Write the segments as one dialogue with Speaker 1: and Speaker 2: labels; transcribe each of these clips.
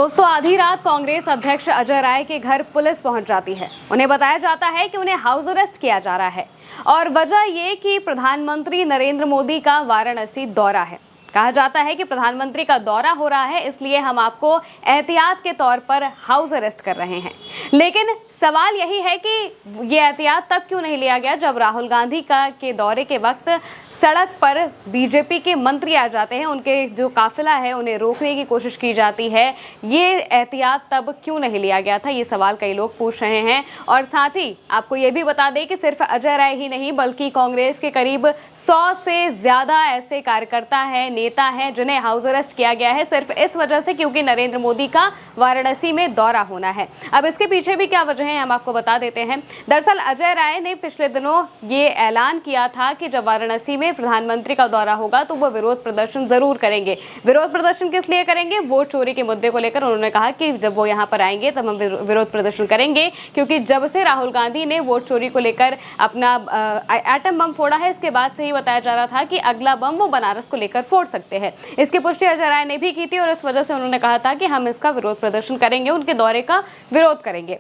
Speaker 1: दोस्तों, आधी रात कांग्रेस अध्यक्ष अजय राय के घर पुलिस पहुंच जाती है। उन्हें बताया जाता है कि उन्हें हाउस अरेस्ट किया जा रहा है और वजह ये कि प्रधानमंत्री नरेंद्र मोदी का वाराणसी दौरा है। कहा जाता है कि प्रधानमंत्री का दौरा हो रहा है, इसलिए हम आपको एहतियात के तौर पर हाउस अरेस्ट कर रहे हैं। लेकिन सवाल यही है कि ये एहतियात तब क्यों नहीं लिया गया जब राहुल गांधी के दौरे के वक्त सड़क पर बीजेपी के मंत्री आ जाते हैं, उनके जो काफिला है उन्हें रोकने की कोशिश की जाती है। ये एहतियात तब क्यों नहीं लिया गया था, ये सवाल कई लोग पूछ रहे हैं। और साथ ही आपको ये भी बता दें कि सिर्फ अजय राय ही नहीं बल्कि कांग्रेस के करीब 100 से ज्यादा ऐसे कार्यकर्ता हैं, नेता हैं जिन्हें हाउस अरेस्ट किया गया है सिर्फ इस वजह से क्योंकि नरेंद्र मोदी का वाराणसी में दौरा होना है। अब इसके पीछे भी क्या वजह है हम आपको बता देते हैं। दरअसल अजय राय ने पिछले दिनों ये ऐलान किया था कि जब वाराणसी में प्रधानमंत्री का दौरा होगा तो वो विरोध प्रदर्शन जरूर करेंगे। विरोध प्रदर्शन किस लिए करेंगे? वोट चोरी के मुद्दे को लेकर उन्होंने कहा कि जब वो यहाँ पर आएंगे तब हम विरोध प्रदर्शन करेंगे, क्योंकि जब से राहुल गांधी ने वोट चोरी को लेकर अपना एटम बम फोड़ा है, इसके बाद से ही बताया जा रहा था कि अगला बम वो बनारस को लेकर फोड़ सकते हैं। इसकी पुष्टि अजय राय ने भी की थी और इस वजह से उन्होंने कहा था कि हम इसका विरोध प्रदर्शन करेंगे, उनके दौरे का विरोध करेंगे।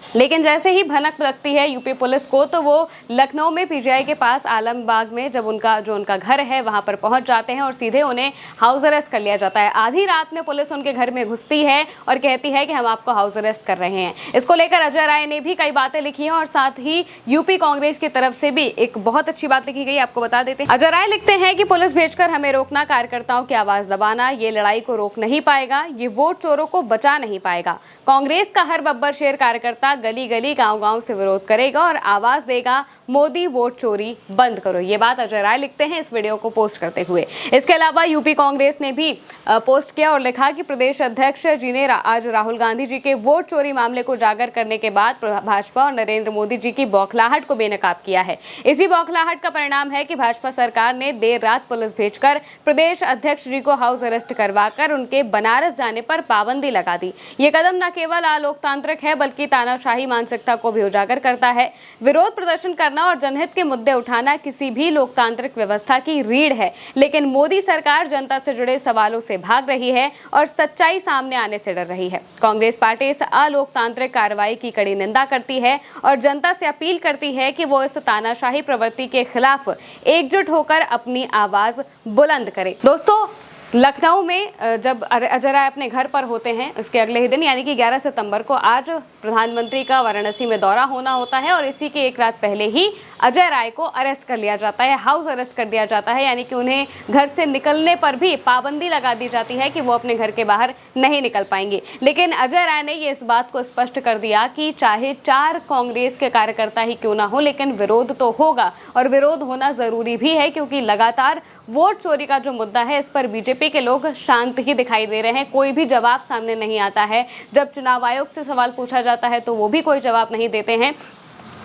Speaker 1: लेकिन जैसे ही भनक लगती है यूपी पुलिस को तो वो लखनऊ में पीजीआई के पास आलमबाग में जब उनका घर है वहां पर पहुंच जाते हैं और सीधे उन्हें हाउस अरेस्ट कर लिया जाता है। आधी रात में पुलिस उनके घर में घुसती है और कहती है कि हम आपको हाउस अरेस्ट कर रहे हैं। इसको लेकर अजय राय ने भी कई बातें लिखी हैं और साथ ही यूपी कांग्रेस की तरफ से भी एक बहुत अच्छी बात लिखी गई, आपको बता देते हैं। अजय राय लिखते हैं कि पुलिस भेजकर हमें रोकना, कार्यकर्ताओं की आवाज दबाना ये लड़ाई को रोक नहीं पाएगा, ये वोट चोरों को बचा नहीं पाएगा। कांग्रेस का हर बब्बर शेर कार्यकर्ता गली गली गांव-गांव से विरोध करेगा और आवाज देगा, मोदी वोट चोरी बंद करो। ये बात अजय राय लिखते हैं इस वीडियो को पोस्ट करते हुए। इसके अलावा यूपी कांग्रेस ने भी पोस्ट किया और लिखा कि प्रदेश अध्यक्ष जी ने आज राहुल गांधी जी के वोट चोरी मामले को उजागर करने के बाद भाजपा और नरेंद्र मोदी जी की बौखलाहट को बेनकाब किया है। इसी बौखलाहट का परिणाम है कि भाजपा सरकार ने देर रात पुलिस भेजकर प्रदेश अध्यक्ष जी को हाउस अरेस्ट करवाकर उनके बनारस जाने पर पाबंदी लगा दी। ये कदम न केवल अलोकतांत्रिक है बल्कि तानाशाही मानसिकता को भी उजागर करता है। विरोध प्रदर्शन करना और जनहित के मुद्दे उठाना किसी भी लोकतांत्रिक व्यवस्था की रीढ़ है, लेकिन मोदी सरकार जनता से जुड़े सवालों से भाग रही है और सच्चाई सामने आने से डर रही है। कांग्रेस पार्टी इस अलोकतांत्रिक कार्रवाई की कड़ी निंदा करती है और जनता से अपील करती है कि वो इस तानाशाही प्रवृत्ति के खिलाफ एकजुट होकर अपनी आवाज बुलंद करे। दोस्तों, लखनऊ में जब अजय राय अपने घर पर होते हैं उसके अगले ही दिन यानी कि 11 सितंबर को आज प्रधानमंत्री का वाराणसी में दौरा होना होता है और इसी के एक रात पहले ही अजय राय को अरेस्ट कर लिया जाता है, हाउस अरेस्ट कर दिया जाता है, यानी कि उन्हें घर से निकलने पर भी पाबंदी लगा दी जाती है कि वो अपने घर के बाहर नहीं निकल पाएंगे। लेकिन अजय राय ने ये इस बात को स्पष्ट कर दिया कि चाहे 4 कांग्रेस के कार्यकर्ता ही क्यों ना हो, लेकिन विरोध तो होगा और विरोध होना जरूरी भी है, क्योंकि लगातार वोट चोरी का जो मुद्दा है इस पर बीजेपी के लोग शांत ही दिखाई दे रहे हैं। कोई भी जवाब सामने नहीं आता है। जब चुनाव आयोग से सवाल पूछा जाता है तो वो भी कोई जवाब नहीं देते हैं।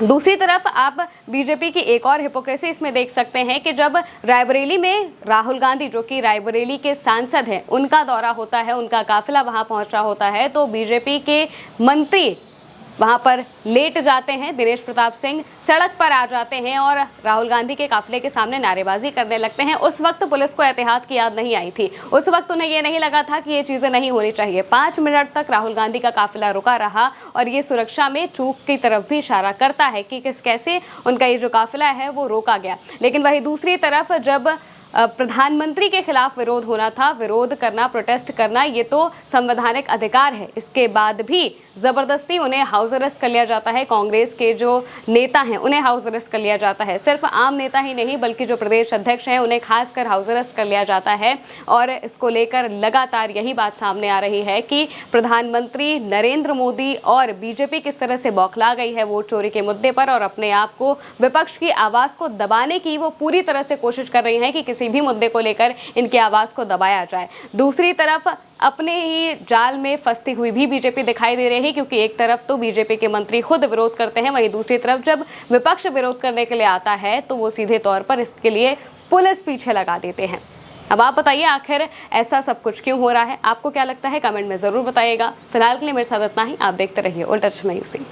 Speaker 1: दूसरी तरफ आप बीजेपी की एक और हिपोक्रेसी इसमें देख सकते हैं कि जब रायबरेली में राहुल गांधी, जो कि रायबरेली के सांसद हैं, उनका दौरा होता है, उनका काफिला वहां पहुंच रहा होता है, तो बीजेपी के मंत्री वहां पर लेट जाते हैं। दिनेश प्रताप सिंह सड़क पर आ जाते हैं और राहुल गांधी के काफिले के सामने नारेबाजी करने लगते हैं। उस वक्त पुलिस को एहतियात की याद नहीं आई थी। उस वक्त उन्हें ये नहीं लगा था कि ये चीजें नहीं होनी चाहिए। 5 मिनट तक राहुल गांधी का काफिला रुका रहा और ये सुरक्षा में चूक की तरफ भी इशारा करता है कि कैसे उनका ये जो काफिला है वो रोका गया। लेकिन वही दूसरी तरफ जब प्रधानमंत्री के खिलाफ विरोध होना था, विरोध करना, प्रोटेस्ट करना ये तो संवैधानिक अधिकार है, इसके बाद भी जबरदस्ती उन्हें हाउस अरेस्ट कर लिया जाता है। कांग्रेस के जो नेता हैं उन्हें हाउस अरेस्ट कर लिया जाता है। सिर्फ आम नेता ही नहीं बल्कि जो प्रदेश अध्यक्ष हैं उन्हें खासकर हाउस अरेस्ट कर लिया जाता है और इसको लेकर लगातार यही बात सामने आ रही है कि प्रधानमंत्री नरेंद्र मोदी और बीजेपी किस तरह से बौखला गई है वोट चोरी के मुद्दे पर और अपने आप को विपक्ष की आवाज को दबाने की वो पूरी तरह से कोशिश कर रही है कि किसी भी मुद्दे को लेकर इनकी आवाज को दबाया जाए। दूसरी तरफ अपने ही जाल में फंसती हुई भी बीजेपी दिखाई दे रही है, क्योंकि एक तरफ तो बीजेपी के मंत्री खुद विरोध करते हैं, वहीं दूसरी तरफ जब विपक्ष विरोध करने के लिए आता है तो वो सीधे तौर पर इसके लिए पुलिस पीछे लगा देते हैं। अब आप बताइए आखिर ऐसा सब कुछ क्यों हो रहा है? आपको क्या लगता है? कमेंट में जरूर बताइएगा। फिलहाल के लिए मेरे साथ इतना ही। आप देखते रहिए उल्टा चश्मा यूसी।